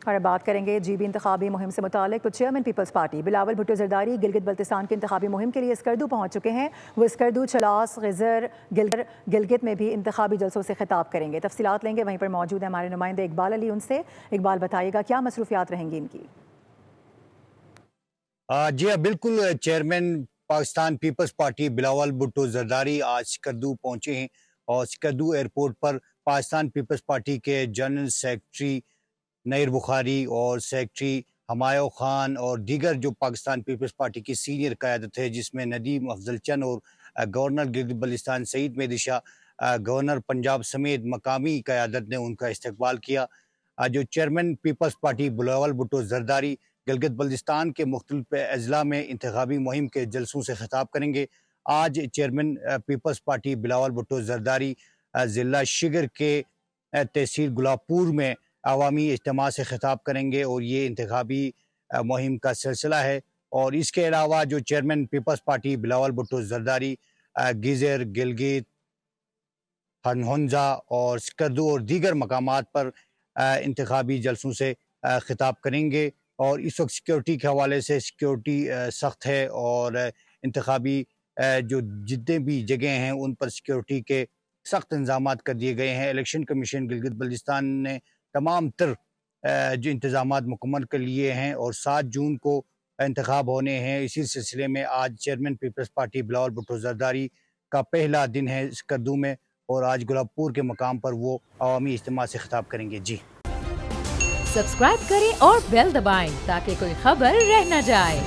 اور اب بات کریں گے جی بی انتخابی مہم سے متعلق. تو چیئرمین پیپلز پارٹی بلاول بھٹو زرداری گلگت بلتستان کے انتخابی مہم کے لیے اسکردو پہنچ چکے ہیں. وہ اسکردو، چلاس، غزر، گلگت میں بھی انتخابی جلسوں سے خطاب کریں گے. تفصیلات لیں گے، وہیں پر موجود ہیں ہمارے نمائندے اقبال علی ان سے. اقبال بتائیے گا کیا مصروفیات رہیں گی ان کی؟ جی ہاں بالکل، چیئرمین پاکستان پیپلز پارٹی بلاول بھٹو زرداری آج اسکردو پہنچے ہیں اور اسکردو ایئرپورٹ پر پاکستان پیپلز پارٹی کے جنرل سیکرٹری نیر بخاری اور سیکرٹری ہمایوں خان اور دیگر جو پاکستان پیپلز پارٹی کی سینئر قیادت ہے، جس میں ندیم افضل چند اور گورنر گلگت بلتستان سعید مہدی شاہ، گورنر پنجاب سمیت مقامی قیادت نے ان کا استقبال کیا. جو چیئرمین پیپلز پارٹی بلاول بھٹو زرداری گلگت بلتستان کے مختلف اضلاع میں انتخابی مہم کے جلسوں سے خطاب کریں گے. آج چیئرمین پیپلز پارٹی بلاول بھٹو زرداری ضلع شگر کے تحصیل گلاب پور میں عوامی اجتماع سے خطاب کریں گے اور یہ انتخابی مہم کا سلسلہ ہے. اور اس کے علاوہ جو چیئرمین پیپلز پارٹی بلاول بھٹو زرداری گیزر، گلگت، ہنزا اور اسکردو اور دیگر مقامات پر انتخابی جلسوں سے خطاب کریں گے. اور اس وقت سیکیورٹی کے حوالے سے سیکیورٹی سخت ہے اور انتخابی جو جتنے بھی جگہ ہیں ان پر سیکیورٹی کے سخت انتظامات کر دیے گئے ہیں. الیکشن کمیشن گلگت بلتستان نے تمام تر جو انتظامات مکمل کر لیے ہیں اور 7 جون کو انتخاب ہونے ہیں. اسی سلسلے میں آج چیئرمین پیپلز پارٹی بلاول بھٹو زرداری کا پہلا دن ہے اسکردو میں اور آج گلاب پور کے مقام پر وہ عوامی اجتماع سے خطاب کریں گے. جی سبسکرائب کریں اور بیل دبائیں تاکہ کوئی خبر رہ نہ جائے.